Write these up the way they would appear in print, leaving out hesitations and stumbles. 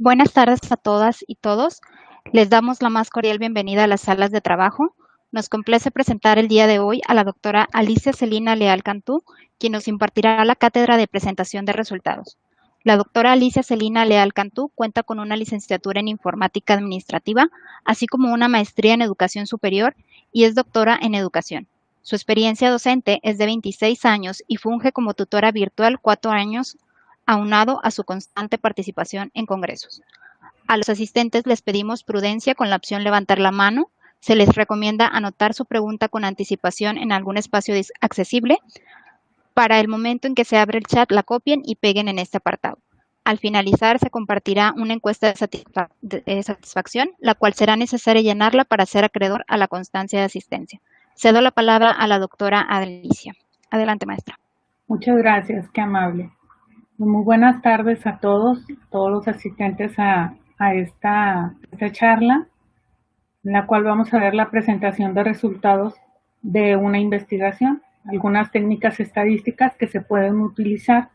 Buenas tardes a todas y todos. Les damos la más cordial bienvenida a las salas de trabajo. Nos complace presentar el día de hoy a la doctora Alicia Celina Leal Cantú, quien nos impartirá la cátedra de presentación de resultados. La doctora Alicia Celina Leal Cantú cuenta con una licenciatura en informática administrativa, así como una maestría en educación superior y es doctora en educación. Su experiencia docente es de 26 años y funge como tutora virtual 4 años, aunado a su constante participación en congresos. A los asistentes les pedimos prudencia con la opción levantar la mano. Se les recomienda anotar su pregunta con anticipación en algún espacio accesible. Para el momento en que se abre el chat, la copien y peguen en este apartado. Al finalizar, se compartirá una encuesta de satisfacción, la cual será necesario llenarla para ser acreedor a la constancia de asistencia. Cedo la palabra a la doctora Alicia. Adelante, maestra. Muchas gracias, qué amable. Muy buenas tardes a todos los asistentes a esta charla, en la cual vamos a ver la presentación de resultados de una investigación, algunas técnicas estadísticas que se pueden utilizar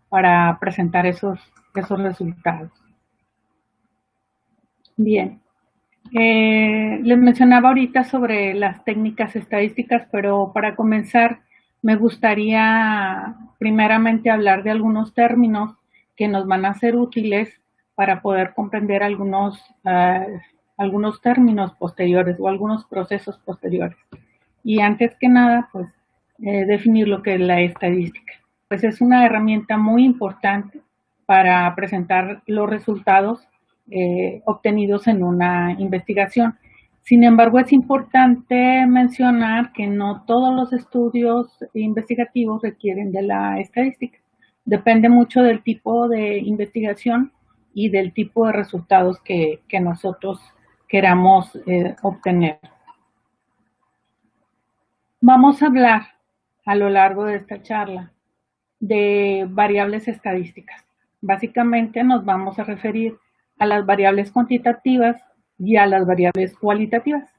para presentar esos resultados. Bien, les mencionaba ahorita sobre las técnicas estadísticas, pero para comenzar me gustaría primeramente hablar de algunos términos que nos van a ser útiles para poder comprender algunos términos posteriores o algunos procesos posteriores. Y antes que nada, pues definir lo que es la estadística. Pues es una herramienta muy importante para presentar los resultados obtenidos en una investigación. Sin embargo, es importante mencionar que no todos los estudios investigativos requieren de la estadística. Depende mucho del tipo de investigación y del tipo de resultados que nosotros queramos obtener. Vamos a hablar a lo largo de esta charla de variables estadísticas. Básicamente nos vamos a referir a las variables cuantitativas y a las variables cualitativas.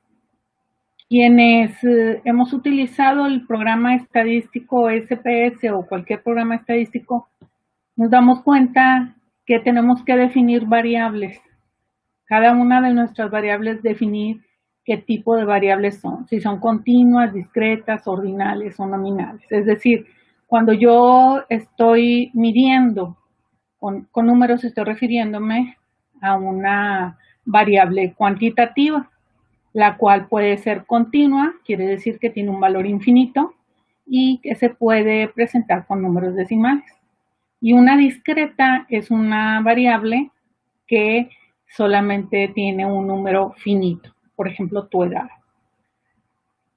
Quienes hemos utilizado el programa estadístico SPS o cualquier programa estadístico, nos damos cuenta que tenemos que definir variables. Cada una de nuestras variables definir qué tipo de variables son, si son continuas, discretas, ordinales o nominales. Es decir, cuando yo estoy midiendo con números, estoy refiriéndome a una variable cuantitativa, la cual puede ser continua, quiere decir que tiene un valor infinito y que se puede presentar con números decimales. Y una discreta es una variable que solamente tiene un número finito, por ejemplo, tu edad.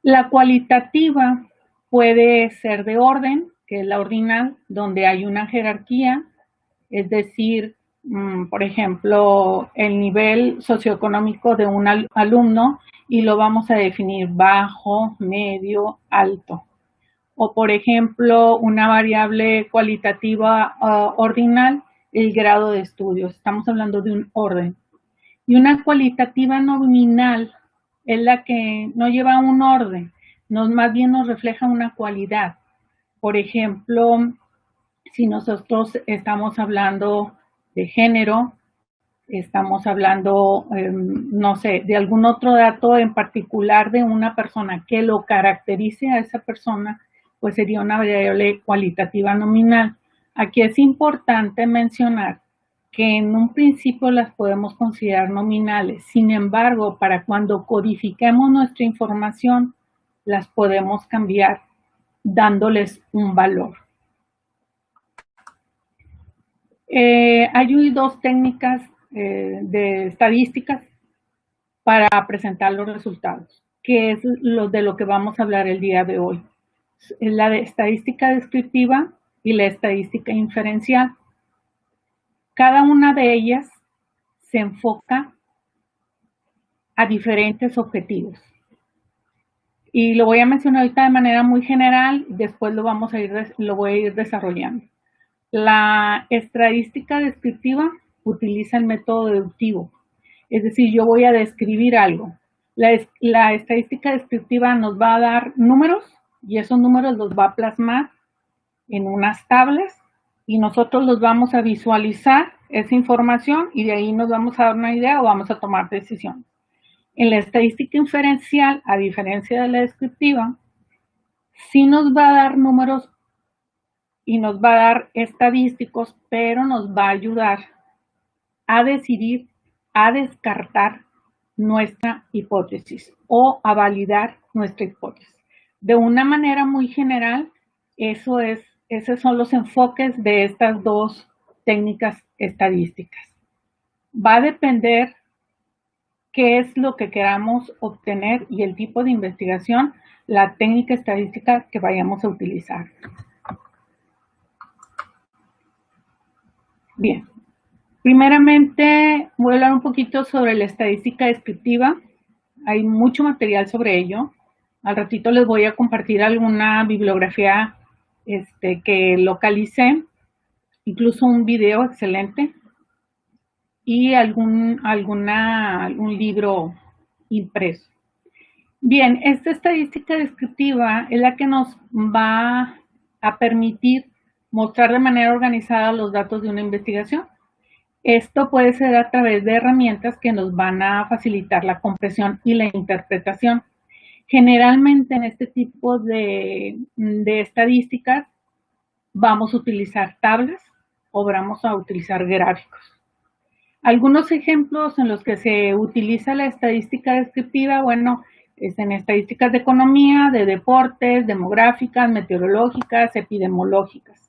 La cualitativa puede ser de orden, que es la ordinal, donde hay una jerarquía, es decir, por ejemplo, el nivel socioeconómico de un alumno y lo vamos a definir bajo, medio, alto. O, por ejemplo, una variable cualitativa ordinal, el grado de estudios. Estamos hablando de un orden. Y una cualitativa nominal es la que no lleva un orden, más bien nos refleja una cualidad. Por ejemplo, si nosotros estamos hablando de género, estamos hablando, no sé, de algún otro dato en particular de una persona que lo caracterice a esa persona, pues sería una variable cualitativa nominal. Aquí es importante mencionar que en un principio las podemos considerar nominales. Sin embargo, para cuando codifiquemos nuestra información, las podemos cambiar dándoles un valor. Hay dos técnicas de estadísticas para presentar los resultados, que es de lo que vamos a hablar el día de hoy. La de estadística descriptiva y la estadística inferencial. Cada una de ellas se enfoca a diferentes objetivos. Y lo voy a mencionar ahorita de manera muy general, después lo voy a ir desarrollando. La estadística descriptiva utiliza el método deductivo, es decir, yo voy a describir algo. La estadística descriptiva nos va a dar números y esos números los va a plasmar en unas tablas y nosotros los vamos a visualizar esa información y de ahí nos vamos a dar una idea o vamos a tomar decisiones. En la estadística inferencial, a diferencia de la descriptiva, sí nos va a dar números y nos va a dar estadísticos, pero nos va a ayudar a decidir, a descartar nuestra hipótesis o a validar nuestra hipótesis. De una manera muy general, esos son los enfoques de estas dos técnicas estadísticas. Va a depender qué es lo que queramos obtener y el tipo de investigación, la técnica estadística que vayamos a utilizar. Bien, primeramente voy a hablar un poquito sobre la estadística descriptiva. Hay mucho material sobre ello. Al ratito les voy a compartir alguna bibliografía que localicé, incluso un video excelente y algún libro impreso. Bien, esta estadística descriptiva es la que nos va a permitir mostrar de manera organizada los datos de una investigación. Esto puede ser a través de herramientas que nos van a facilitar la compresión y la interpretación. Generalmente en este tipo de estadísticas vamos a utilizar tablas o vamos a utilizar gráficos. Algunos ejemplos en los que se utiliza la estadística descriptiva, bueno, es en estadísticas de economía, de deportes, demográficas, meteorológicas, epidemiológicas.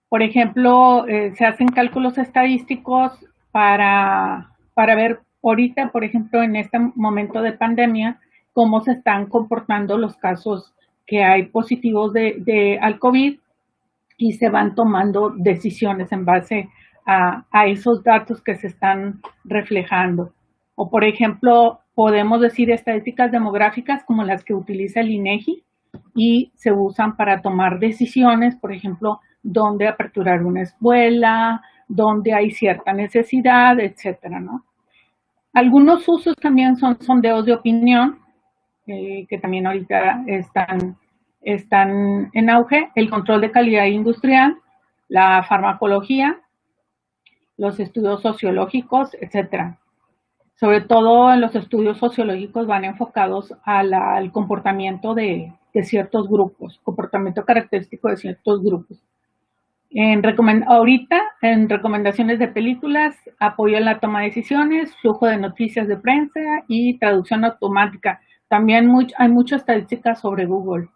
Por ejemplo, se hacen cálculos estadísticos para ver ahorita, por ejemplo, en este momento de pandemia, cómo se están comportando los casos que hay positivos al COVID y se van tomando decisiones en base a esos datos que se están reflejando. O, por ejemplo, podemos decir estadísticas demográficas como las que utiliza el INEGI y se usan para tomar decisiones, por ejemplo, dónde aperturar una escuela, dónde hay cierta necesidad, etcétera, ¿no? Algunos usos también son sondeos de opinión, que también ahorita están en auge, el control de calidad industrial, la farmacología, los estudios sociológicos, etcétera. Sobre todo los estudios sociológicos van enfocados al comportamiento de ciertos grupos, comportamiento característico de ciertos grupos. Ahorita, en recomendaciones de películas, apoyo en la toma de decisiones, flujo de noticias de prensa y traducción automática. También hay muchas estadísticas sobre Google.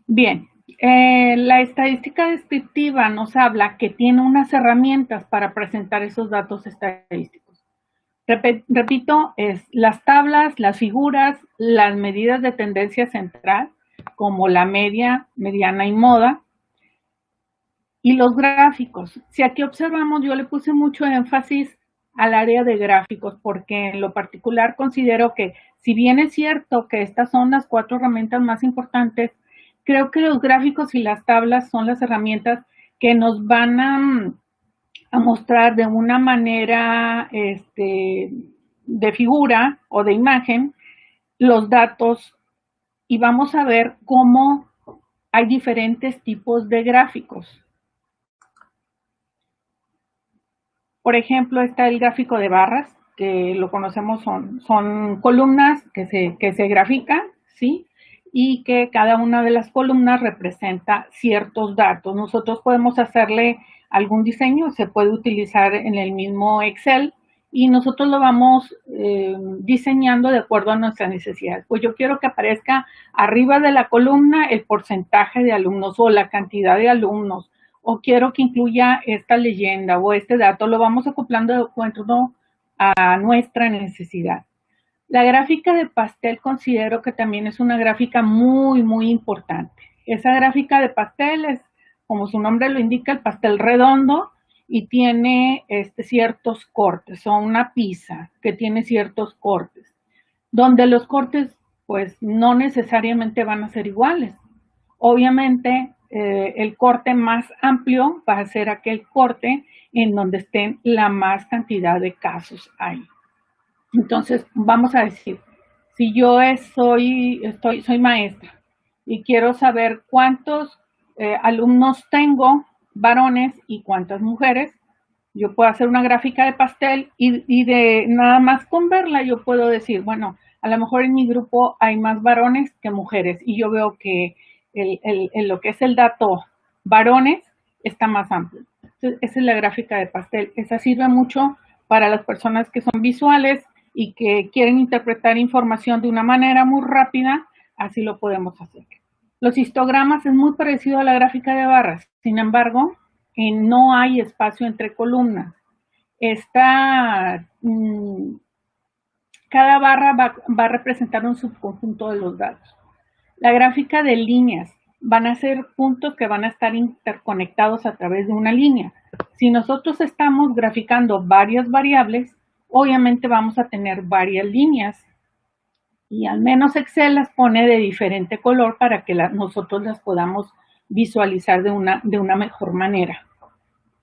Bien, la estadística descriptiva nos habla que tiene unas herramientas para presentar esos datos estadísticos. Repito, las tablas, las figuras, las medidas de tendencia central, como la media, mediana y moda, y los gráficos. Si aquí observamos, yo le puse mucho énfasis al área de gráficos, porque en lo particular considero que, si bien es cierto que estas son las 4 herramientas más importantes, creo que los gráficos y las tablas son las herramientas que nos van a mostrar de una manera de figura o de imagen los datos, y vamos a ver cómo hay diferentes tipos de gráficos. Por ejemplo, está el gráfico de barras, que lo conocemos, son columnas que se grafican, ¿sí? Y que cada una de las columnas representa ciertos datos. Nosotros podemos hacerle algún diseño, se puede utilizar en el mismo Excel, y nosotros lo vamos diseñando de acuerdo a nuestras necesidades. Pues yo quiero que aparezca arriba de la columna el porcentaje de alumnos o la cantidad de alumnos, o quiero que incluya esta leyenda o este dato, lo vamos acoplando de acuerdo a nuestra necesidad. La gráfica de pastel considero que también es una gráfica muy, muy importante. Esa gráfica de pastel es, como su nombre lo indica, el pastel redondo y tiene ciertos cortes, o una pizza que tiene ciertos cortes, donde los cortes pues no necesariamente van a ser iguales. Obviamente, el corte más amplio va a ser aquel corte en donde estén la más cantidad de casos ahí. Entonces, vamos a decir, si yo soy maestra y quiero saber cuántos alumnos tengo varones y cuántas mujeres. Yo puedo hacer una gráfica de pastel y de nada más con verla yo puedo decir, bueno, a lo mejor en mi grupo hay más varones que mujeres y yo veo que lo que es el dato varones está más amplio. Entonces, esa es la gráfica de pastel. Esa sirve mucho para las personas que son visuales y que quieren interpretar información de una manera muy rápida, así lo podemos hacer. Los histogramas es muy parecido a la gráfica de barras, sin embargo, no hay espacio entre columnas. Cada barra va a representar un subconjunto de los datos. La gráfica de líneas van a ser puntos que van a estar interconectados a través de una línea. Si nosotros estamos graficando varias variables, obviamente vamos a tener varias líneas y al menos Excel las pone de diferente color para que nosotros las podamos visualizar de una mejor manera.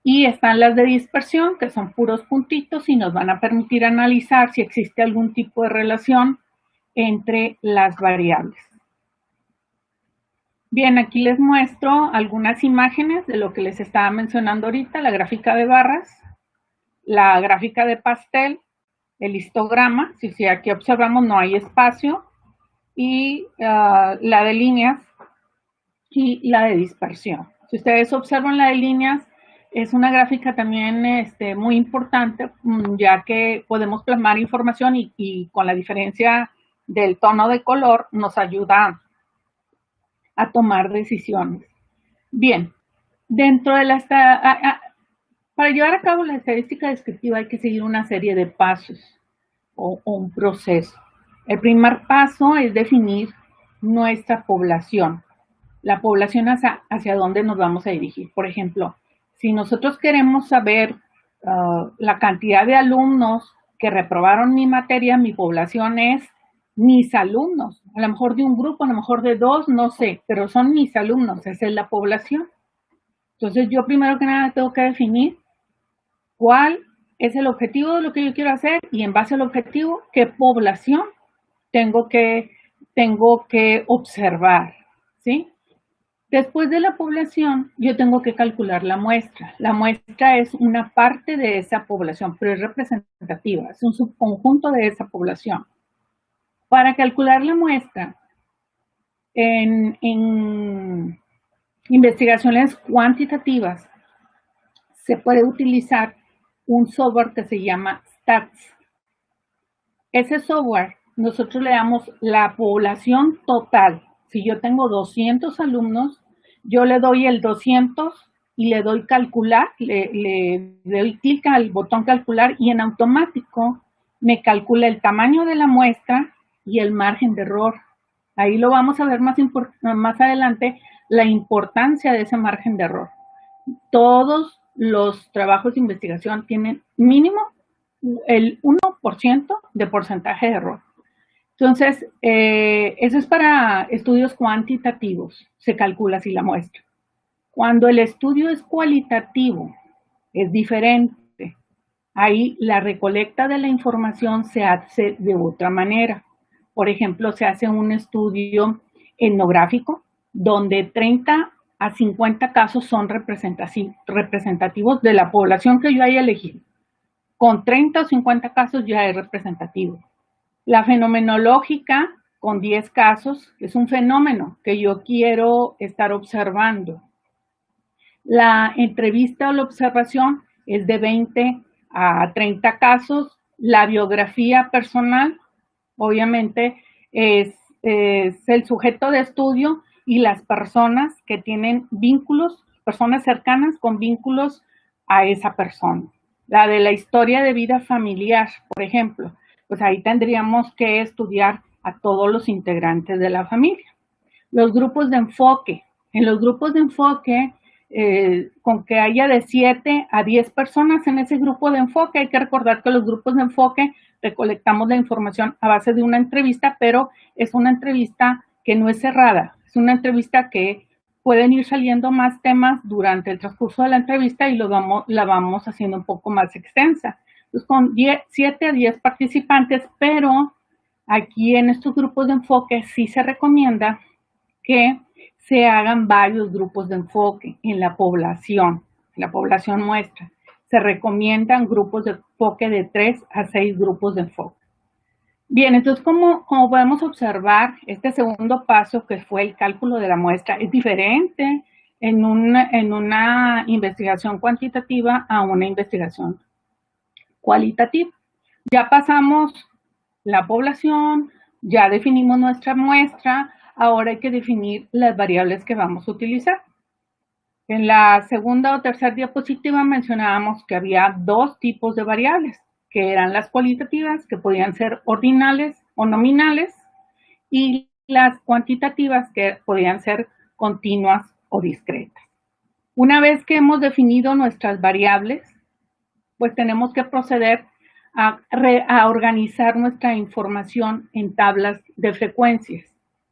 Y están las de dispersión, que son puros puntitos y nos van a permitir analizar si existe algún tipo de relación entre las variables. Bien, aquí les muestro algunas imágenes de lo que les estaba mencionando ahorita, la gráfica de barras, la gráfica de pastel, el histograma, si aquí observamos no hay espacio, y la de líneas y la de dispersión. Si ustedes observan la de líneas, es una gráfica también muy importante, ya que podemos plasmar información y con la diferencia del tono de color nos ayuda a tomar decisiones. Bien, dentro de para llevar a cabo la estadística descriptiva hay que seguir una serie de pasos o un proceso. El primer paso es definir nuestra población. La población hacia dónde nos vamos a dirigir. Por ejemplo, si nosotros queremos saber la cantidad de alumnos que reprobaron mi materia, mi población es mis alumnos. A lo mejor de un grupo, a lo mejor de dos, no sé, pero son mis alumnos, esa es la población. Entonces yo primero que nada tengo que definir cuál es el objetivo de lo que yo quiero hacer y en base al objetivo, qué población tengo que observar, ¿sí? Después de la población, yo tengo que calcular la muestra. La muestra es una parte de esa población, pero es representativa, es un subconjunto de esa población. Para calcular la muestra, en investigaciones cuantitativas, se puede utilizar un software que se llama Stats. Ese software, nosotros le damos la población total. Si yo tengo 200 alumnos, yo le doy el 200 y le doy calcular, le doy clic al botón calcular y en automático me calcula el tamaño de la muestra y el margen de error. Ahí lo vamos a ver más adelante, la importancia de ese margen de error. Todos los trabajos de investigación tienen mínimo el 1% de porcentaje de error. Entonces, eso es para estudios cuantitativos, se calcula así la muestra. Cuando el estudio es cualitativo, es diferente. Ahí la recolecta de la información se hace de otra manera. Por ejemplo, se hace un estudio etnográfico donde 30 a 50 casos son representativos de la población que yo haya elegido. Con 30 o 50 casos ya es representativo. La fenomenológica, con 10 casos, es un fenómeno que yo quiero estar observando. La entrevista o la observación es de 20 a 30 casos. La biografía personal, obviamente, es el sujeto de estudio y las personas que tienen vínculos, personas cercanas con vínculos a esa persona. La de la historia de vida familiar, por ejemplo, pues ahí tendríamos que estudiar a todos los integrantes de la familia. Los grupos de enfoque. En los grupos de enfoque, con que haya de 7 a 10 personas en ese grupo de enfoque, hay que recordar que los grupos de enfoque recolectamos la información a base de una entrevista, pero es una entrevista que no es cerrada, es una entrevista que pueden ir saliendo más temas durante el transcurso de la entrevista y la vamos haciendo un poco más extensa. Entonces, con 7 a 10 participantes, pero aquí en estos grupos de enfoque sí se recomienda que se hagan varios grupos de enfoque en la población muestra. Se recomiendan grupos de enfoque de 3 a 6 grupos de enfoque. Bien, entonces como podemos observar, este segundo paso, que fue el cálculo de la muestra, es diferente en una investigación cuantitativa a una investigación cualitativa. Ya pasamos la población, ya definimos nuestra muestra, ahora hay que definir las variables que vamos a utilizar. En la segunda o tercera diapositiva mencionábamos que había dos tipos de variables, que eran las cualitativas, que podían ser ordinales o nominales, y las cuantitativas, que podían ser continuas o discretas. Una vez que hemos definido nuestras variables, pues tenemos que proceder a organizar nuestra información en tablas de frecuencias.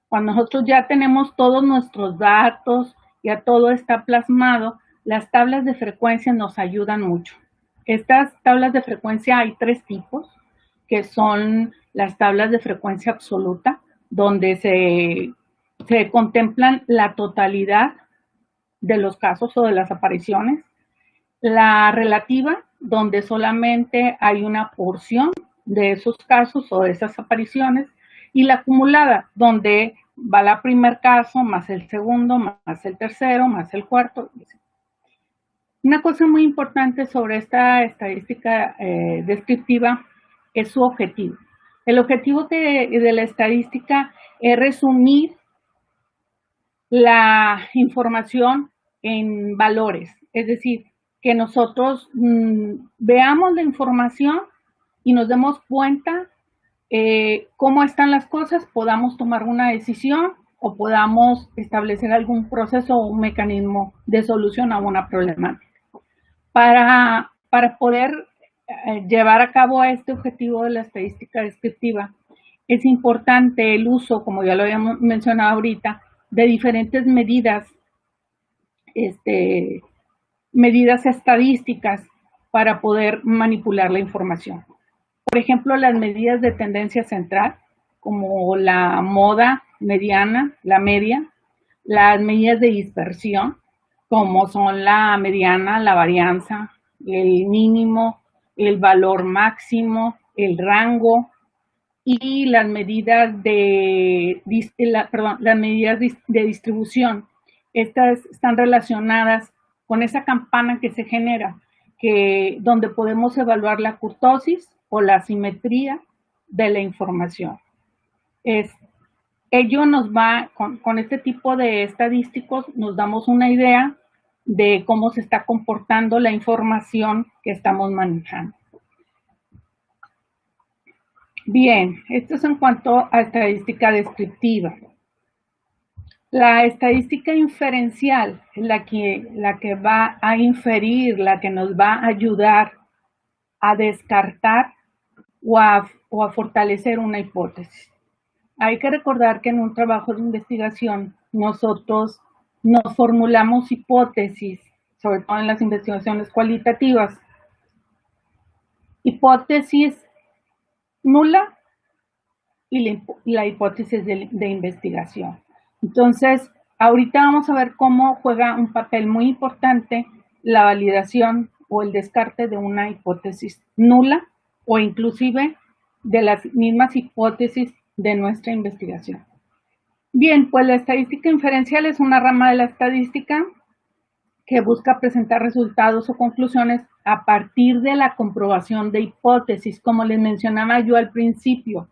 Cuando nosotros ya tenemos todos nuestros datos, ya todo está plasmado, las tablas de frecuencia nos ayudan mucho. Estas tablas de frecuencia hay 3 tipos, que son las tablas de frecuencia absoluta, donde se contemplan la totalidad de los casos o de las apariciones. La relativa, donde solamente hay una porción de esos casos o de esas apariciones, y la acumulada, donde va el primer caso, más el segundo, más el tercero, más el cuarto. Una cosa muy importante sobre esta estadística descriptiva es su objetivo. El objetivo de la estadística es resumir la información en valores, es decir, que nosotros veamos la información y nos demos cuenta cómo están las cosas, podamos tomar una decisión o podamos establecer algún proceso o un mecanismo de solución a una problemática. Para poder llevar a cabo este objetivo de la estadística descriptiva, es importante el uso, como ya lo habíamos mencionado ahorita, de diferentes medidas estadísticas para poder manipular la información. Por ejemplo, las medidas de tendencia central, como la moda mediana, la media, las medidas de dispersión, como son la mediana, la varianza, el mínimo, el valor máximo, el rango, y las medidas de distribución. Estas están relacionadas con esa campana que se genera, donde podemos evaluar la kurtosis o la simetría de la información. Ello nos va, con este tipo de estadísticos, nos damos una idea de cómo se está comportando la información que estamos manejando. Bien, esto es en cuanto a estadística descriptiva. La estadística inferencial es la que va a inferir, la que nos va a ayudar a descartar o a fortalecer una hipótesis. Hay que recordar que en un trabajo de investigación nosotros nos formulamos hipótesis, sobre todo en las investigaciones cualitativas. Hipótesis nula y la hipótesis de investigación. Entonces, ahorita vamos a ver cómo juega un papel muy importante la validación o el descarte de una hipótesis nula o inclusive de las mismas hipótesis de nuestra investigación. Bien, pues la estadística inferencial es una rama de la estadística que busca presentar resultados o conclusiones a partir de la comprobación de hipótesis, como les mencionaba yo al principio.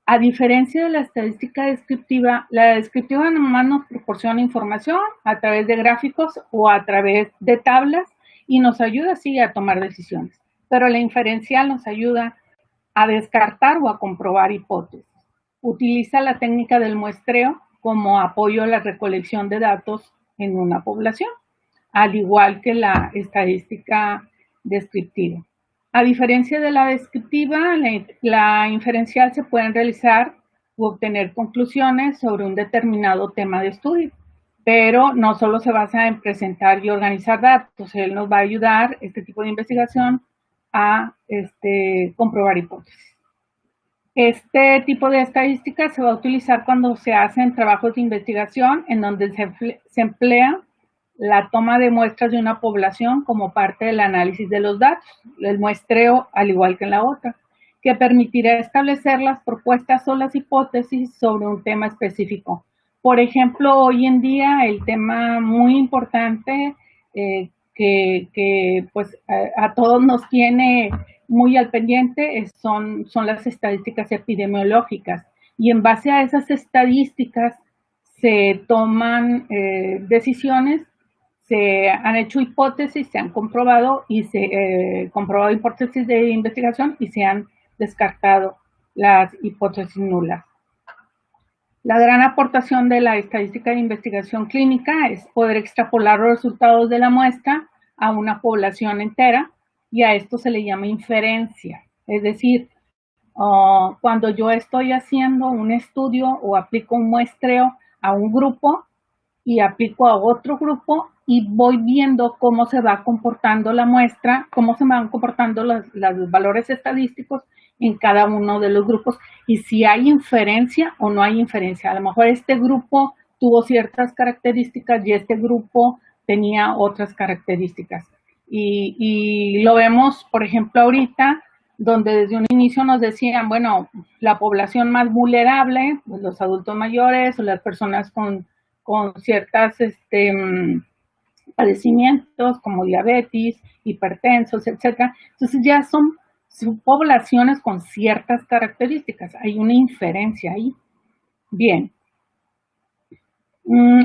A diferencia de la estadística descriptiva, la descriptiva nomás nos proporciona información a través de gráficos o a través de tablas y nos ayuda así a tomar decisiones. Pero la inferencial nos ayuda a descartar o a comprobar hipótesis. Utiliza la técnica del muestreo como apoyo a la recolección de datos en una población, al igual que la estadística descriptiva. A diferencia de la descriptiva, la inferencial se pueden realizar u obtener conclusiones sobre un determinado tema de estudio, pero no solo se basa en presentar y organizar datos. Él nos va a ayudar, este tipo de investigación, a comprobar hipótesis. Este tipo de estadística se va a utilizar cuando se hacen trabajos de investigación en donde se emplea la toma de muestras de una población como parte del análisis de los datos, el muestreo al igual que en la otra, que permitirá establecer las propuestas o las hipótesis sobre un tema específico. Por ejemplo, hoy en día el tema muy importante que pues a todos nos tiene muy al pendiente son las estadísticas epidemiológicas, y en base a esas estadísticas se toman decisiones, se han hecho hipótesis, se han comprobado y se comprobado hipótesis de investigación y se han descartado las hipótesis nulas. La gran aportación de la estadística de investigación clínica es poder extrapolar los resultados de la muestra a una población entera, y a esto se le llama inferencia. Es decir, cuando yo estoy haciendo un estudio o aplico un muestreo a un grupo y aplico a otro grupo y voy viendo cómo se va comportando la muestra, cómo se van comportando los valores estadísticos en cada uno de los grupos y si hay inferencia o no hay inferencia. A lo mejor este grupo tuvo ciertas características y este grupo tenía otras características. Y lo vemos, por ejemplo, ahorita, donde desde un inicio nos decían, bueno, la población más vulnerable, pues los adultos mayores o las personas con ciertas padecimientos como diabetes, hipertensos, etcétera. Entonces ya son poblaciones con ciertas características. Hay una inferencia ahí. Bien.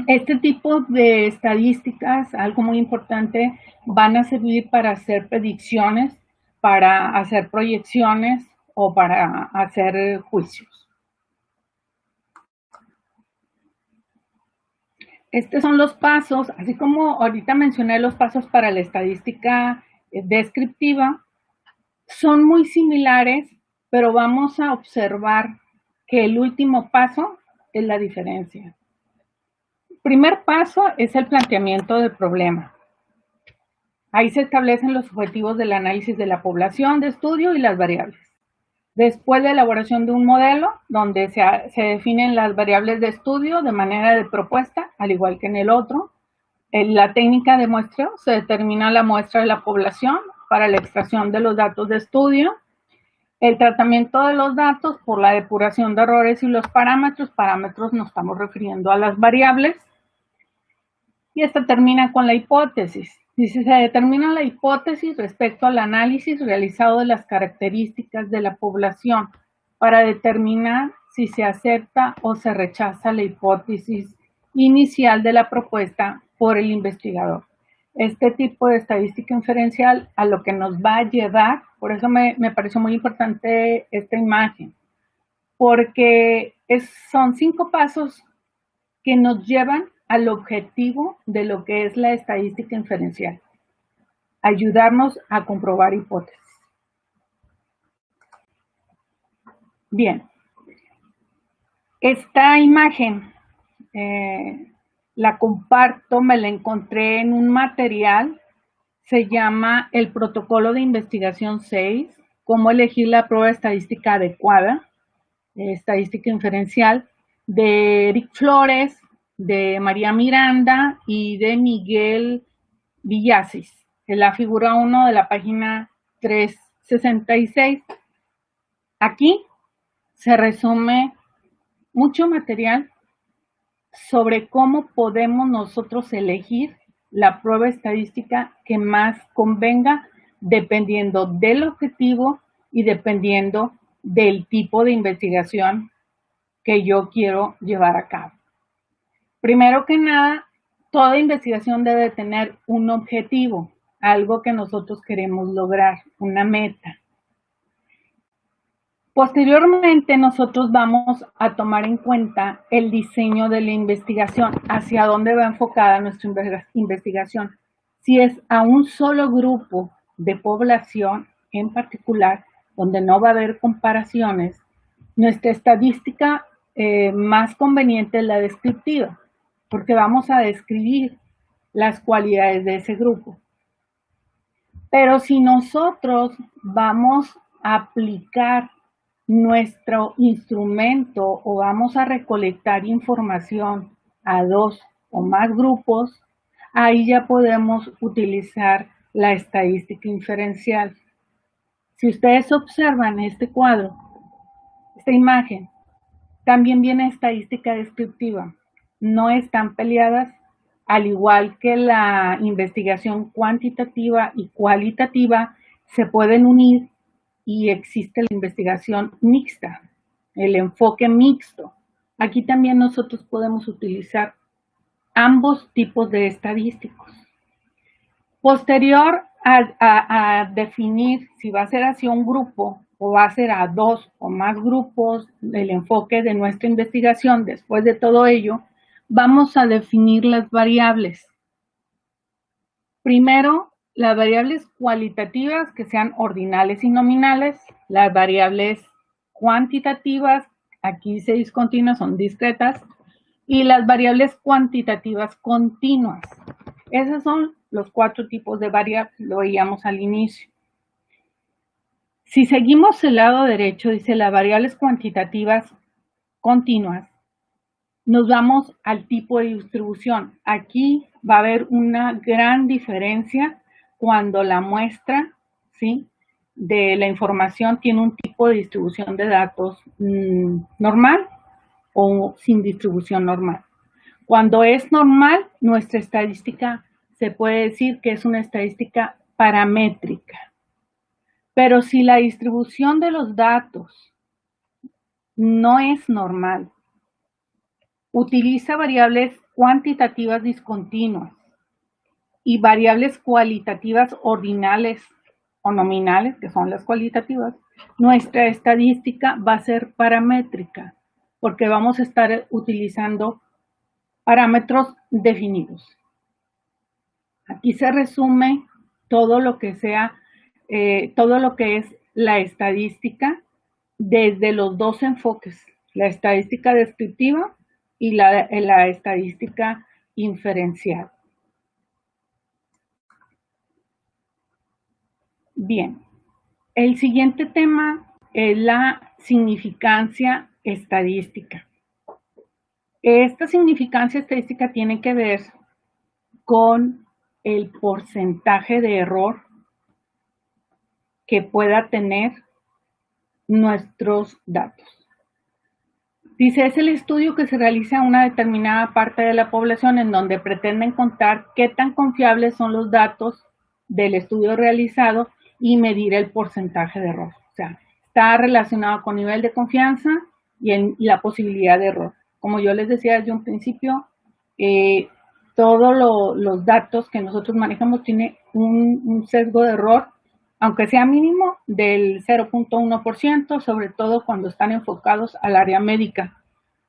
Este tipo de estadísticas, algo muy importante, van a servir para hacer predicciones, para hacer proyecciones o para hacer juicios. Estos son los pasos, así como ahorita mencioné los pasos para la estadística descriptiva, son muy similares, pero vamos a observar que el último paso es la diferencia. El primer paso es el planteamiento del problema. Ahí se establecen los objetivos del análisis de la población de estudio y las variables. Después de elaboración de un modelo, donde se definen las variables de estudio de manera de propuesta, al igual que en el otro. En la técnica de muestreo se determina la muestra de la población para la extracción de los datos de estudio. El tratamiento de los datos por la depuración de errores y los parámetros. Parámetros nos estamos refiriendo a las variables. Y esta termina con la hipótesis. Dice, se determina la hipótesis respecto al análisis realizado de las características de la población para determinar si se acepta o se rechaza la hipótesis inicial de la propuesta por el investigador. Este tipo de estadística inferencial a lo que nos va a llevar, por eso me pareció muy importante esta imagen, porque son 5 pasos que nos llevan al objetivo de lo que es la estadística inferencial, ayudarnos a comprobar hipótesis. Bien, esta imagen la comparto, me la encontré en un material, se llama el Protocolo de Investigación 6, cómo elegir la prueba estadística adecuada, estadística inferencial, de Eric Flores, de María Miranda y de Miguel Villasis, en la figura 1 de la página 366. Aquí se resume mucho material sobre cómo podemos nosotros elegir la prueba estadística que más convenga dependiendo del objetivo y dependiendo del tipo de investigación que yo quiero llevar a cabo. Primero que nada, toda investigación debe tener un objetivo, algo que nosotros queremos lograr, una meta. Posteriormente, nosotros vamos a tomar en cuenta el diseño de la investigación, hacia dónde va enfocada nuestra investigación. Si es a un solo grupo de población en particular, donde no va a haber comparaciones, nuestra estadística más conveniente es la descriptiva, porque vamos a describir las cualidades de ese grupo. Pero si nosotros vamos a aplicar nuestro instrumento o vamos a recolectar información a 2 o más grupos, ahí ya podemos utilizar la estadística inferencial. Si ustedes observan este cuadro, esta imagen, también viene estadística descriptiva. No están peleadas, al igual que la investigación cuantitativa y cualitativa se pueden unir y existe la investigación mixta, el enfoque mixto. Aquí también nosotros podemos utilizar ambos tipos de estadísticos. Posterior a definir si va a ser hacia un grupo o va a ser a 2 o más grupos, el enfoque de nuestra investigación, después de todo ello, vamos a definir las variables. Primero, las variables cualitativas que sean ordinales y nominales, las variables cuantitativas, aquí se discontinuas, son discretas, y las variables cuantitativas continuas. Esos son los 4 tipos de variables, lo veíamos al inicio. Si seguimos el lado derecho, dice las variables cuantitativas continuas, nos vamos al tipo de distribución. Aquí va a haber una gran diferencia cuando la muestra, ¿sí?, de la información tiene un tipo de distribución de datos normal o sin distribución normal. Cuando es normal, nuestra estadística se puede decir que es una estadística paramétrica. Pero si la distribución de los datos no es normal, utiliza variables cuantitativas discontinuas y variables cualitativas ordinales o nominales, que son las cualitativas, nuestra estadística va a ser paramétrica, porque vamos a estar utilizando parámetros definidos. Aquí se resume todo lo que sea, todo lo que es la estadística desde los 2 enfoques, la estadística descriptiva y la estadística inferencial. Bien, el siguiente tema es la significancia estadística. Esta significancia estadística tiene que ver con el porcentaje de error que pueda tener nuestros datos. Dice, es el estudio que se realiza en una determinada parte de la población en donde pretenden contar qué tan confiables son los datos del estudio realizado y medir el porcentaje de error. O sea, está relacionado con nivel de confianza y la posibilidad de error. Como yo les decía desde un principio, todos los datos que nosotros manejamos tienen un sesgo de error, aunque sea mínimo, del 0.1%, sobre todo cuando están enfocados al área médica,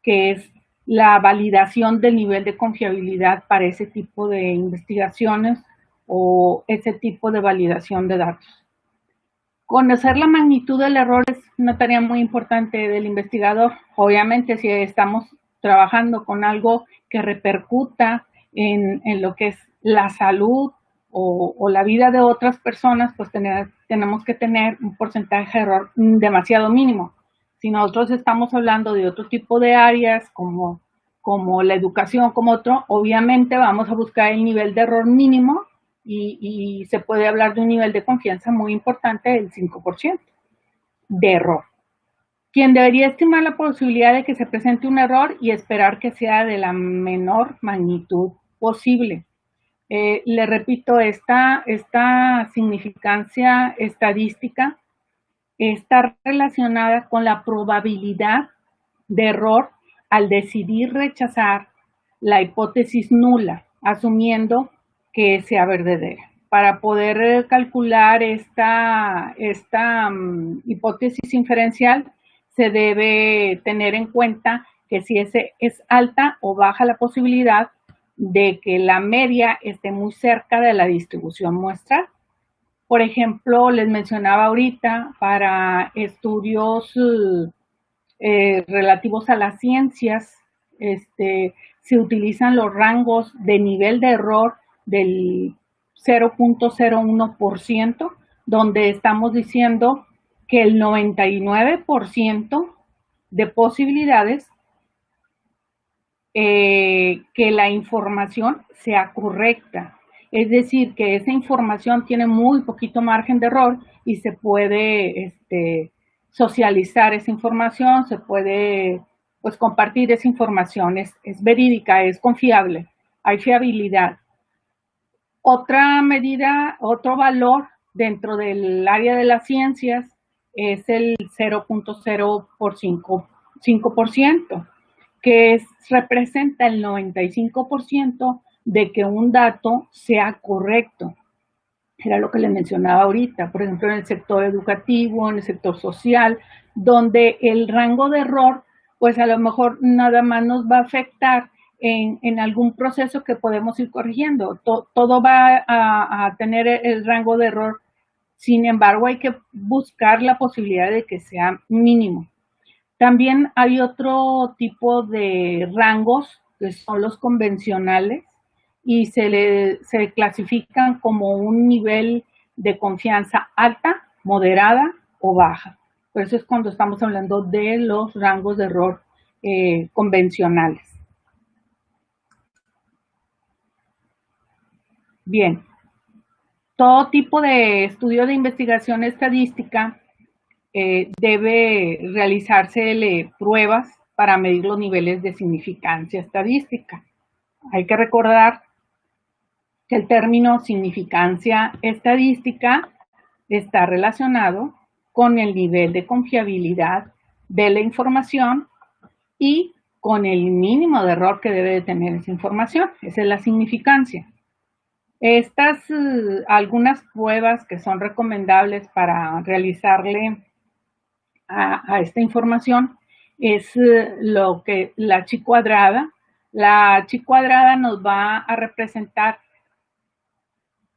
que es la validación del nivel de confiabilidad para ese tipo de investigaciones o ese tipo de validación de datos. Conocer la magnitud del error es una tarea muy importante del investigador. Obviamente, si estamos trabajando con algo que repercuta en lo que es la salud o la vida de otras personas, pues tenemos que tener un porcentaje de error demasiado mínimo. Si nosotros estamos hablando de otro tipo de áreas como la educación, como otro, obviamente vamos a buscar el nivel de error mínimo y se puede hablar de un nivel de confianza muy importante del 5% de error. Quien debería estimar la posibilidad de que se presente un error y esperar que sea de la menor magnitud posible. Le repito, esta significancia estadística está relacionada con la probabilidad de error al decidir rechazar la hipótesis nula, asumiendo que sea verdadera. Para poder calcular esta hipótesis inferencial, se debe tener en cuenta que si es alta o baja la posibilidad de que la media esté muy cerca de la distribución muestral. Por ejemplo, les mencionaba ahorita, para estudios relativos a las ciencias, se utilizan los rangos de nivel de error del 0.01%, donde estamos diciendo que el 99% de posibilidades que la información sea correcta. Es decir, que esa información tiene muy poquito margen de error y se puede socializar esa información, se puede pues compartir esa información, es verídica, es confiable, hay fiabilidad. Otra medida, otro valor dentro del área de las ciencias es el 0.05%, que representa el 95% de que un dato sea correcto. Era lo que le mencionaba ahorita, por ejemplo, en el sector educativo, en el sector social, donde el rango de error, pues a lo mejor nada más nos va a afectar en algún proceso que podemos ir corrigiendo. Todo va a tener el rango de error, sin embargo, hay que buscar la posibilidad de que sea mínimo. También hay otro tipo de rangos, que son los convencionales, y se clasifican como un nivel de confianza alta, moderada o baja. Por eso es cuando estamos hablando de los rangos de error convencionales. Bien, todo tipo de estudio de investigación estadística debe realizársele pruebas para medir los niveles de significancia estadística. Hay que recordar que el término significancia estadística está relacionado con el nivel de confiabilidad de la información y con el mínimo de error que debe de tener esa información. Esa es la significancia. Estas algunas pruebas que son recomendables para realizarle a esta información es lo que la chi cuadrada. La chi cuadrada nos va a representar,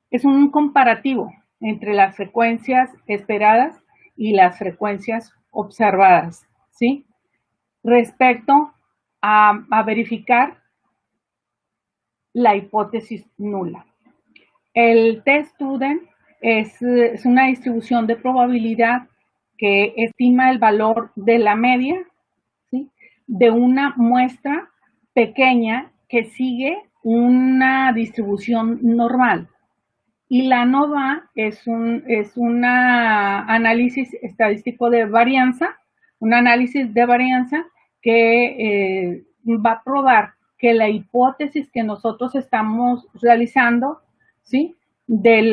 es un comparativo entre las frecuencias esperadas y las frecuencias observadas, ¿sí? Respecto a verificar la hipótesis nula. El t-student es una distribución de probabilidad que estima el valor de la media, ¿sí?, de una muestra pequeña que sigue una distribución normal. Y la ANOVA es un análisis estadístico de varianza, un análisis de varianza que va a probar que la hipótesis que nosotros estamos realizando, ¿sí?, de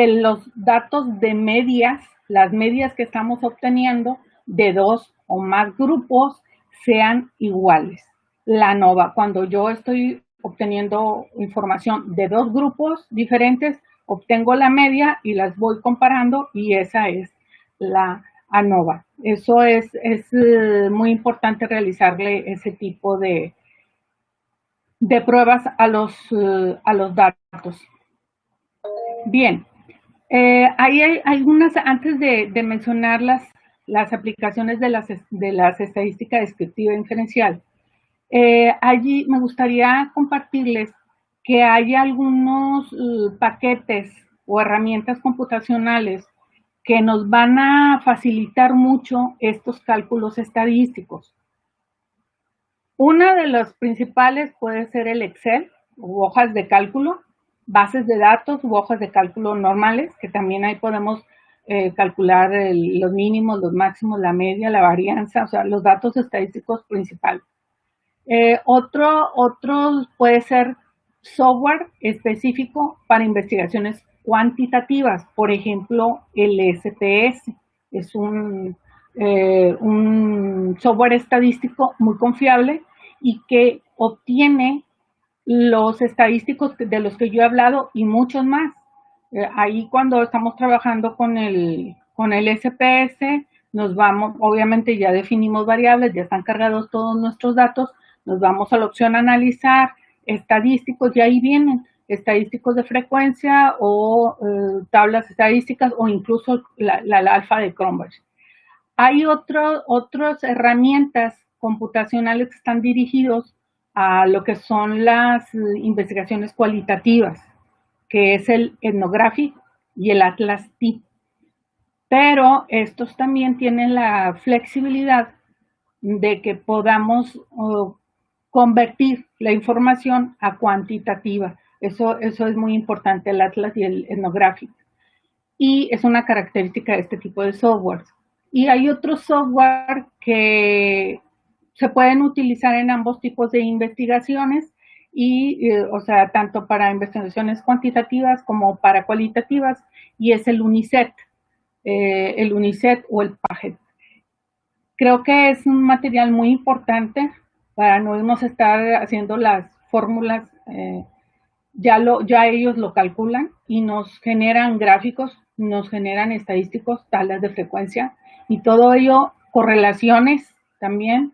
los datos de medias, las medias que estamos obteniendo de dos o más grupos sean iguales. La ANOVA, cuando yo estoy obteniendo información de dos grupos diferentes, obtengo la media y las voy comparando y esa es la ANOVA. Eso es muy importante realizarle ese tipo de pruebas a los datos. Bien, hay algunas, antes de mencionar las aplicaciones de las estadísticas descriptiva e inferencial, allí me gustaría compartirles que hay algunos paquetes o herramientas computacionales que nos van a facilitar mucho estos cálculos estadísticos. Una de las principales puede ser el Excel u hojas de cálculo, bases de datos u hojas de cálculo normales, que también ahí podemos calcular los mínimos, los máximos, la media, la varianza, o sea, los datos estadísticos principales. Otro puede ser software específico para investigaciones cuantitativas, por ejemplo, el SPS es un software estadístico muy confiable y que obtiene los estadísticos de los que yo he hablado y muchos más. Ahí cuando estamos trabajando con el SPS, nos vamos, obviamente ya definimos variables, ya están cargados todos nuestros datos, nos vamos a la opción analizar estadísticos y ahí vienen estadísticos de frecuencia o tablas estadísticas o incluso la alfa de Cronbach. Hay otras herramientas computacionales que están dirigidos a lo que son las investigaciones cualitativas, que es el Ethnographic y el Atlas T. pero estos también tienen la flexibilidad de que podamos convertir la información a cuantitativa. Eso es muy importante, el Atlas y el Ethnographic. Y es una característica de este tipo de softwares. Y hay otros software que se pueden utilizar en ambos tipos de investigaciones y, o sea, tanto para investigaciones cuantitativas como para cualitativas, y es el UNICET o el PAGET. Creo que es un material muy importante para no irnos a estar haciendo las fórmulas, ya ellos lo calculan y nos generan gráficos, nos generan estadísticos, tablas de frecuencia y todo ello, correlaciones también,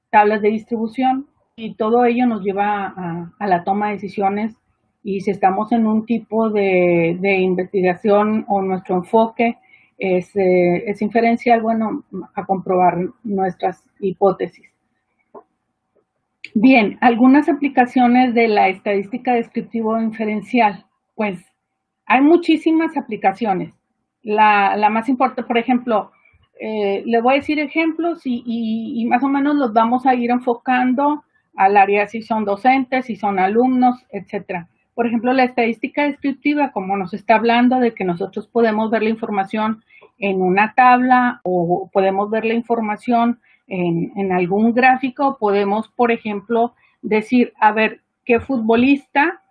tablas de distribución, y todo ello nos lleva a la toma de decisiones. Y si estamos en un tipo de investigación o nuestro enfoque es inferencial, bueno, a comprobar nuestras hipótesis. Bien, algunas aplicaciones de la estadística descriptivo inferencial. Pues hay muchísimas aplicaciones. La más importante, por ejemplo, le voy a decir ejemplos y más o menos los vamos a ir enfocando al área si son docentes, si son alumnos, etcétera. Por ejemplo, la estadística descriptiva, como nos está hablando de que nosotros podemos ver la información en una tabla o podemos ver la información en algún gráfico, podemos, por ejemplo, decir, a ver, ¿qué futbolista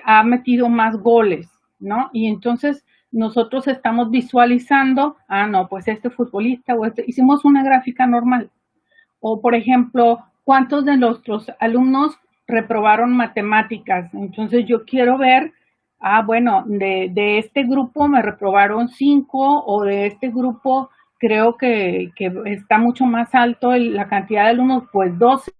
ha metido más goles? ¿No? Y entonces nosotros estamos visualizando, no, pues este futbolista, hicimos una gráfica normal. O, por ejemplo, ¿cuántos de nuestros alumnos reprobaron matemáticas? Entonces yo quiero ver, bueno, de este grupo me reprobaron 5, o de este grupo creo que está mucho más alto la cantidad de alumnos, pues 12.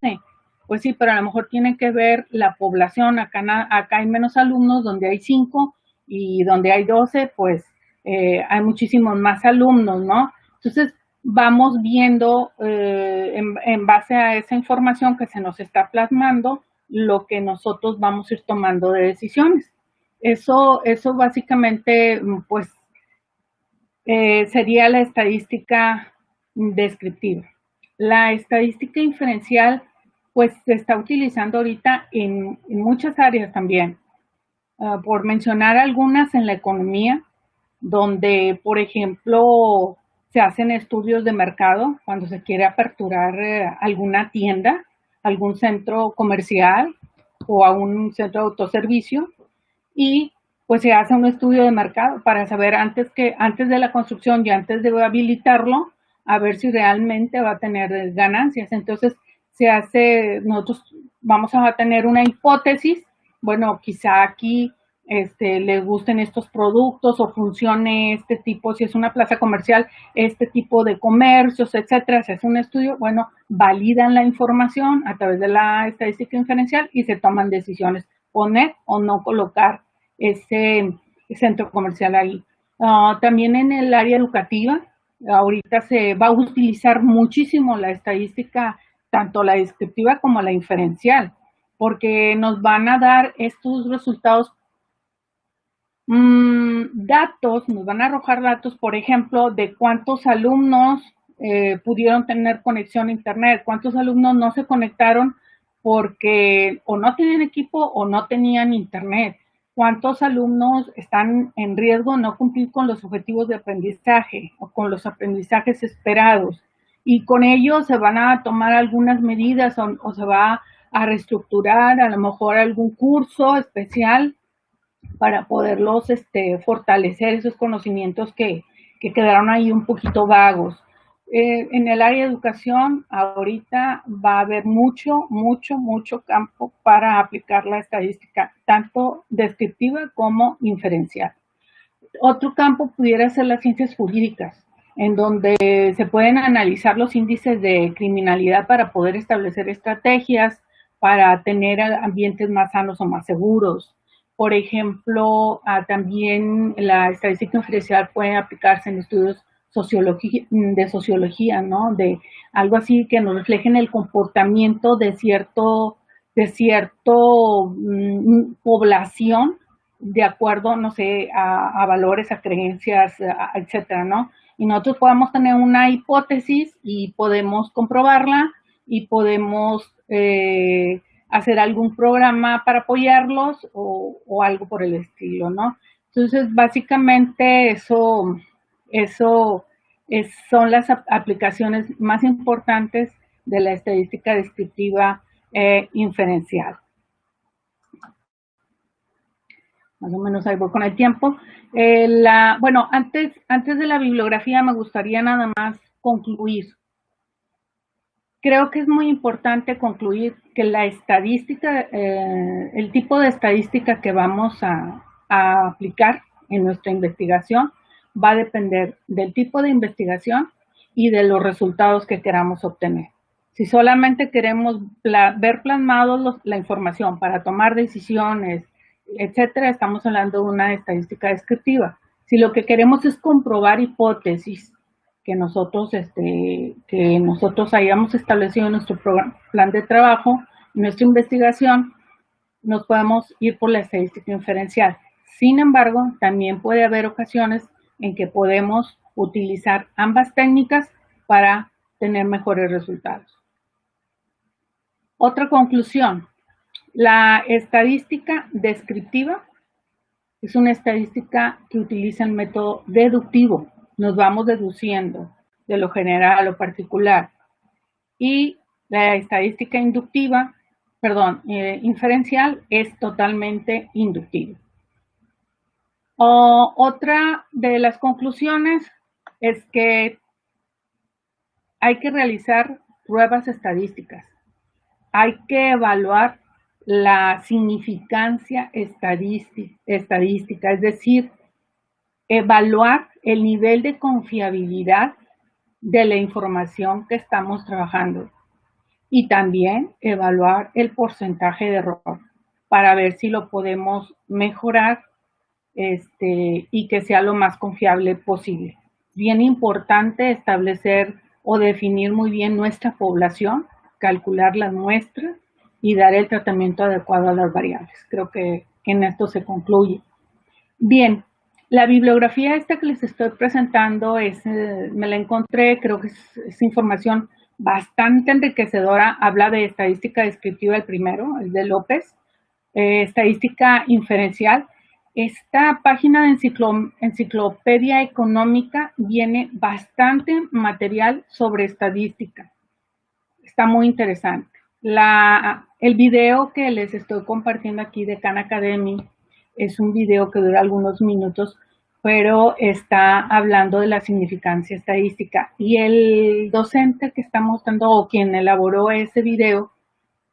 Pues sí, pero a lo mejor tiene que ver la población. Acá hay menos alumnos, donde hay 5, y donde hay 12, pues hay muchísimos más alumnos, ¿no? Entonces, vamos viendo en base a esa información que se nos está plasmando, lo que nosotros vamos a ir tomando de decisiones. Eso básicamente, pues, sería la estadística descriptiva. La estadística inferencial, pues, se está utilizando ahorita en muchas áreas también. Por mencionar algunas, en la economía, donde, por ejemplo, se hacen estudios de mercado cuando se quiere aperturar alguna tienda, algún centro comercial o a un centro de autoservicio, y pues se hace un estudio de mercado para saber antes de la construcción y antes de habilitarlo, a ver si realmente va a tener ganancias. Entonces nosotros vamos a tener una hipótesis, bueno, quizá aquí le gusten estos productos o funcione este tipo, si es una plaza comercial, este tipo de comercios, etcétera. Se hace un estudio, bueno, validan la información a través de la estadística inferencial y se toman decisiones, poner o no colocar ese centro comercial ahí. También en el área educativa, ahorita se va a utilizar muchísimo la estadística, tanto la descriptiva como la inferencial, porque nos van a dar estos resultados, datos, nos van a arrojar datos, por ejemplo, de cuántos alumnos pudieron tener conexión a internet, cuántos alumnos no se conectaron porque o no tenían equipo o no tenían internet, cuántos alumnos están en riesgo de no cumplir con los objetivos de aprendizaje o con los aprendizajes esperados. Y con ello se van a tomar algunas medidas o se va a reestructurar a lo mejor algún curso especial para poderlos fortalecer esos conocimientos que quedaron ahí un poquito vagos. En el área de educación, ahorita va a haber mucho campo para aplicar la estadística, tanto descriptiva como inferencial. Otro campo pudiera ser las ciencias jurídicas, en donde se pueden analizar los índices de criminalidad para poder establecer estrategias para tener ambientes más sanos o más seguros. Por ejemplo, también la estadística inferencial puede aplicarse en estudios de sociología, ¿no? De algo así que nos reflejen el comportamiento de cierto población de acuerdo, no sé, a valores, a creencias, etcétera, ¿no? Y nosotros podemos tener una hipótesis y podemos comprobarla y podemos hacer algún programa para apoyarlos o algo por el estilo, ¿no? Entonces, básicamente son las aplicaciones más importantes de la estadística descriptiva inferencial. Más o menos ahí voy con el tiempo. Bueno, antes de la bibliografía me gustaría nada más concluir. Creo que es muy importante concluir que la estadística, el tipo de estadística que vamos a aplicar en nuestra investigación va a depender del tipo de investigación y de los resultados que queramos obtener. Si solamente queremos ver plasmados la información para tomar decisiones, etcétera, estamos hablando de una estadística descriptiva. Si lo que queremos es comprobar hipótesis que nosotros hayamos establecido en nuestro plan de trabajo, en nuestra investigación, nos podemos ir por la estadística inferencial. Sin embargo, también puede haber ocasiones en que podemos utilizar ambas técnicas para tener mejores resultados. Otra conclusión, la estadística descriptiva es una estadística que utiliza el método deductivo. Nos vamos deduciendo de lo general a lo particular. Y la estadística inferencial es totalmente inductiva. Otra de las conclusiones es que hay que realizar pruebas estadísticas. Hay que evaluar la significancia estadística, es decir, evaluar el nivel de confiabilidad de la información que estamos trabajando y también evaluar el porcentaje de error para ver si lo podemos mejorar y que sea lo más confiable posible. Bien importante establecer o definir muy bien nuestra población, calcular las muestras y dar el tratamiento adecuado a las variables. Creo que en esto se concluye. Bien, la bibliografía esta que les estoy presentando me la encontré, creo que es información bastante enriquecedora. Habla de estadística descriptiva el primero, el de López, estadística inferencial. Esta página de Enciclopedia Económica viene bastante material sobre estadística. Está muy interesante. El video que les estoy compartiendo aquí de Khan Academy es un video que dura algunos minutos, pero está hablando de la significancia estadística. Y el docente que está mostrando, o quien elaboró ese video,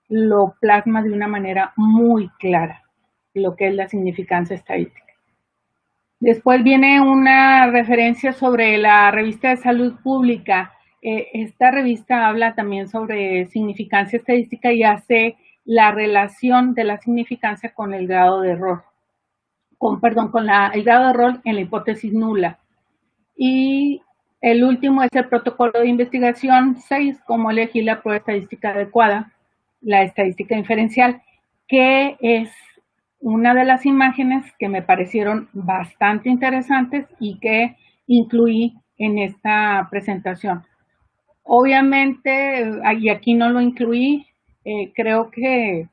lo plasma de una manera muy clara, lo que es la significancia estadística. Después viene una referencia sobre la revista de salud pública. Esta revista habla también sobre significancia estadística y hace la relación de la significancia con el grado de error. Con el grado de error en la hipótesis nula. Y el último es el protocolo de investigación 6, cómo elegir la prueba estadística adecuada, la estadística inferencial, que es una de las imágenes que me parecieron bastante interesantes y que incluí en esta presentación. Obviamente, y aquí no lo incluí, creo que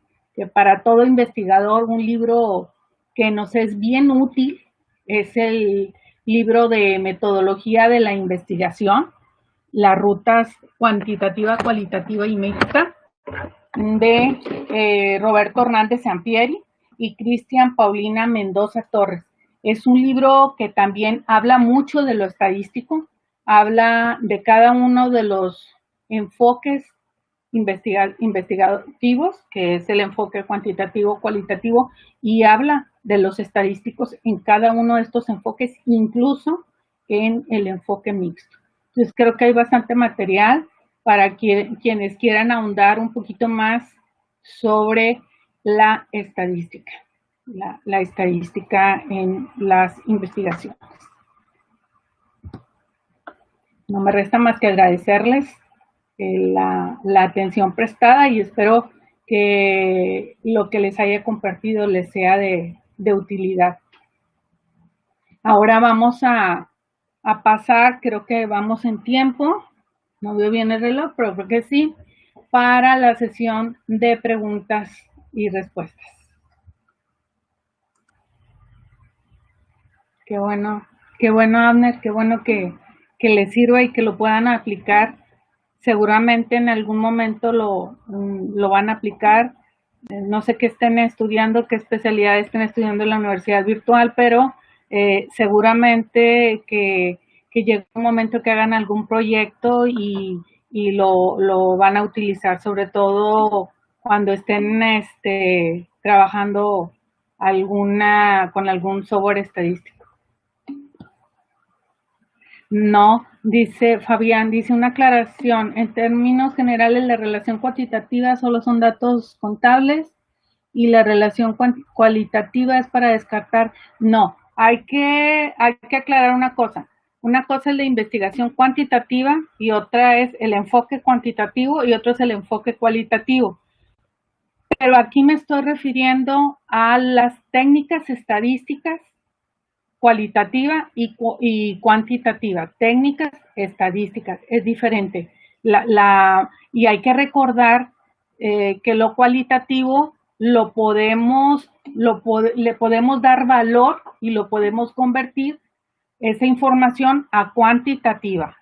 para todo investigador un libro que nos es bien útil es el libro de metodología de la investigación, las rutas cuantitativa, cualitativa y mixta, de Roberto Hernández Sampieri y Cristian Paulina Mendoza Torres. Es un libro que también habla mucho de lo estadístico, habla de cada uno de los enfoques investigativos, que es el enfoque cuantitativo, cualitativo, y habla de los estadísticos en cada uno de estos enfoques, incluso en el enfoque mixto. Entonces creo que hay bastante material para quienes quieran ahondar un poquito más sobre la estadística, la estadística en las investigaciones. No me resta más que agradecerles la atención prestada y espero que lo que les haya compartido les sea de de utilidad. Ahora vamos a pasar, creo que vamos en tiempo, no veo bien el reloj, pero creo que sí, para la sesión de preguntas y respuestas. Qué bueno, Abner, qué bueno que les sirva y que lo puedan aplicar. Seguramente en algún momento lo van a aplicar. No sé qué estén estudiando, qué especialidad estén estudiando en la universidad virtual, pero seguramente que llegue un momento que hagan algún proyecto y lo van a utilizar, sobre todo cuando estén trabajando con algún software estadístico. No, dice Fabián, dice una aclaración. En términos generales, la relación cuantitativa solo son datos contables y la relación cualitativa es para descartar. No, hay que aclarar una cosa. Una cosa es la investigación cuantitativa y otra es el enfoque cuantitativo y otro es el enfoque cualitativo. Pero aquí me estoy refiriendo a las técnicas estadísticas cualitativa y cuantitativa, técnicas estadísticas, es diferente. Y hay que recordar que lo cualitativo le podemos dar valor y lo podemos convertir esa información a cuantitativa.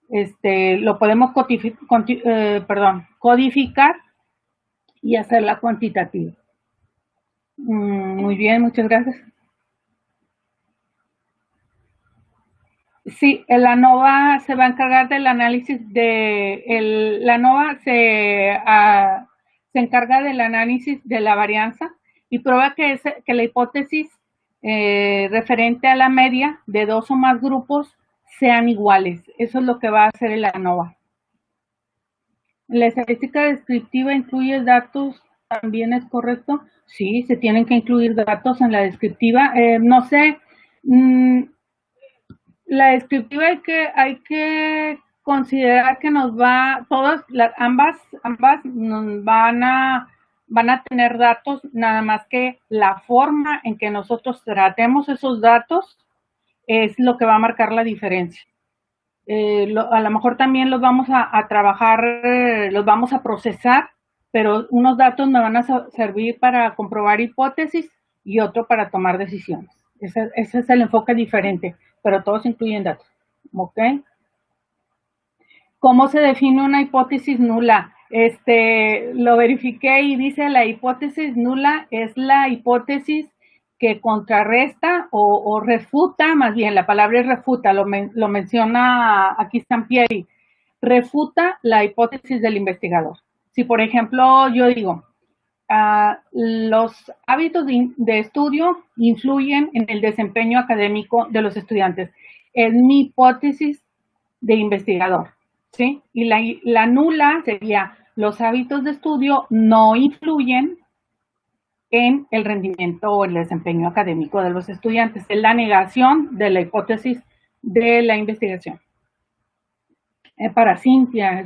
Lo podemos codificar y hacerla cuantitativa. Muy bien, muchas gracias. Sí, el ANOVA se va a encargar del análisis la ANOVA se encarga del análisis de la varianza y prueba que la hipótesis referente a la media de dos o más grupos sean iguales. Eso es lo que va a hacer el ANOVA. La estadística descriptiva incluye datos, ¿también es correcto? Sí, se tienen que incluir datos en la descriptiva. No sé, la descriptiva hay que considerar que ambas nos van a tener datos, nada más que la forma en que nosotros tratemos esos datos es lo que va a marcar la diferencia. A lo mejor también los vamos a trabajar, los vamos a procesar, pero unos datos me van a servir para comprobar hipótesis y otro para tomar decisiones. Ese es el enfoque diferente, pero todos incluyen datos. ¿Ok? ¿Cómo se define una hipótesis nula? Lo verifiqué y dice la hipótesis nula es la hipótesis que contrarresta o refuta, más bien la palabra es refuta, lo menciona aquí Sampieri, refuta la hipótesis del investigador. Si por ejemplo yo digo, los hábitos de estudio influyen en el desempeño académico de los estudiantes. Es mi hipótesis de investigador, ¿sí? Y la nula sería, los hábitos de estudio no influyen en el rendimiento o el desempeño académico de los estudiantes. Es la negación de la hipótesis de la investigación. Para Cintia,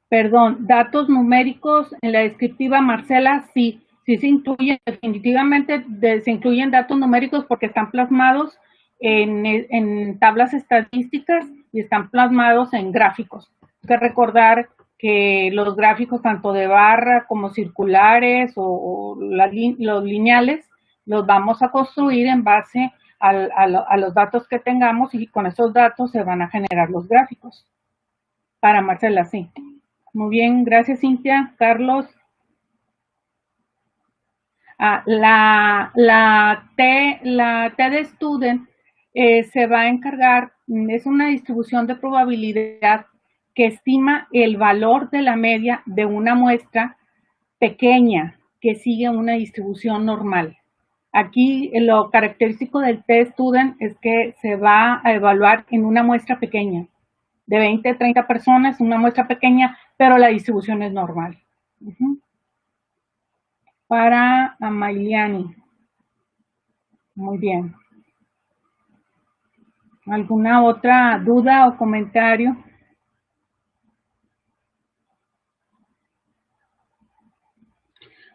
perdón, datos numéricos en la descriptiva, Marcela, sí se incluyen, definitivamente se incluyen datos numéricos porque están plasmados en tablas estadísticas y están plasmados en gráficos. Hay que recordar que los gráficos tanto de barra como circulares o los lineales los vamos a construir en base a los datos que tengamos y con esos datos se van a generar los gráficos. Para Marcela, sí. Muy bien, gracias Cintia. Carlos. La T de Student se va a encargar, es una distribución de probabilidad que estima el valor de la media de una muestra pequeña que sigue una distribución normal. Aquí lo característico del T-Student es que se va a evaluar en una muestra pequeña, de 20, 30 personas, una muestra pequeña, pero la distribución es normal. Para Amailiani. Muy bien. ¿Alguna otra duda o comentario?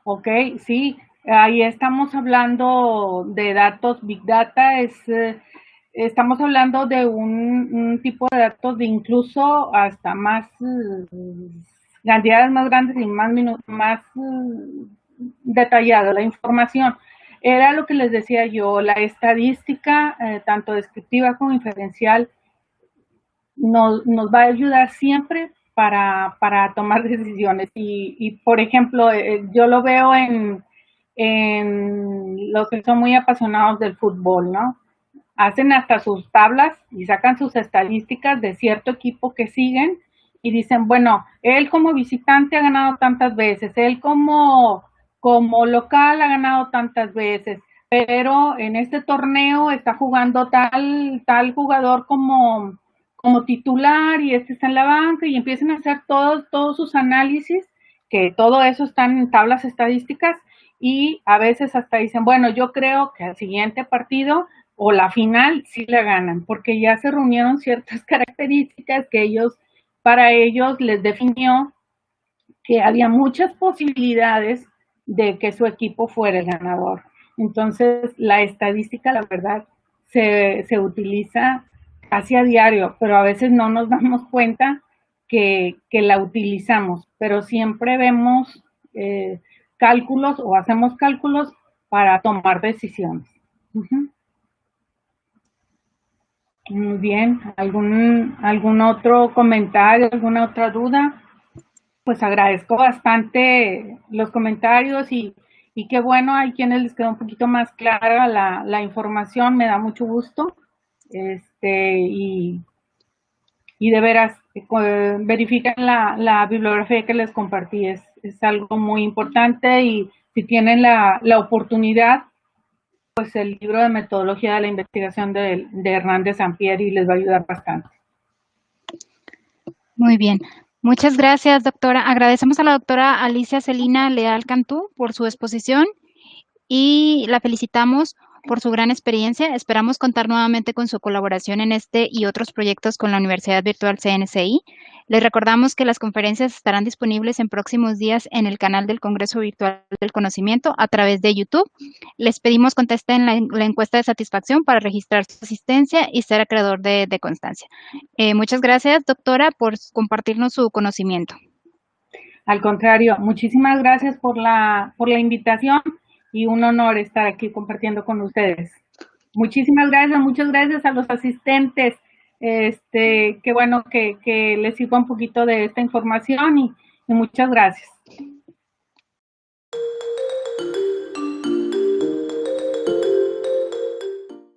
Ok, sí. Ahí estamos hablando de datos Big Data, estamos hablando de un tipo de datos de incluso hasta más cantidades más grandes y más detallada la información. Era lo que les decía yo, la estadística, tanto descriptiva como inferencial, nos va a ayudar siempre para tomar decisiones. Y por ejemplo, yo lo veo en los que son muy apasionados del fútbol, ¿no? Hacen hasta sus tablas y sacan sus estadísticas de cierto equipo que siguen y dicen, bueno, él como visitante ha ganado tantas veces, él como local ha ganado tantas veces, pero en este torneo está jugando tal jugador como titular y este está en la banca y empiezan a hacer todos sus análisis, que todo eso está en tablas estadísticas y a veces hasta dicen, bueno, yo creo que al siguiente partido o la final sí la ganan, porque ya se reunieron ciertas características que para ellos les definió que había muchas posibilidades de que su equipo fuera el ganador. Entonces, la estadística, la verdad, se utiliza casi a diario, pero a veces no nos damos cuenta que la utilizamos, pero siempre vemos cálculos o hacemos cálculos para tomar decisiones. Muy bien, ¿algún otro comentario, alguna otra duda? Pues agradezco bastante los comentarios y qué bueno, hay quienes les quedó un poquito más clara la información, me da mucho gusto. Y de veras, verifiquen la bibliografía que les compartí, es algo muy importante y si tienen la oportunidad, pues el libro de metodología de la investigación de Hernández Sampieri les va a ayudar bastante. Muy bien. Muchas gracias, doctora. Agradecemos a la doctora Alicia Celina Leal Cantú por su exposición y la felicitamos por su gran experiencia. Esperamos contar nuevamente con su colaboración en este y otros proyectos con la Universidad Virtual CNCI. Les recordamos que las conferencias estarán disponibles en próximos días en el canal del Congreso Virtual del Conocimiento a través de YouTube. Les pedimos contesten la encuesta de satisfacción para registrar su asistencia y ser acreedor de constancia. Muchas gracias, doctora, por compartirnos su conocimiento. Al contrario, muchísimas gracias por la invitación y un honor estar aquí compartiendo con ustedes. Muchísimas gracias, muchas gracias a los asistentes. Qué bueno que les sirva un poquito de esta información y muchas gracias.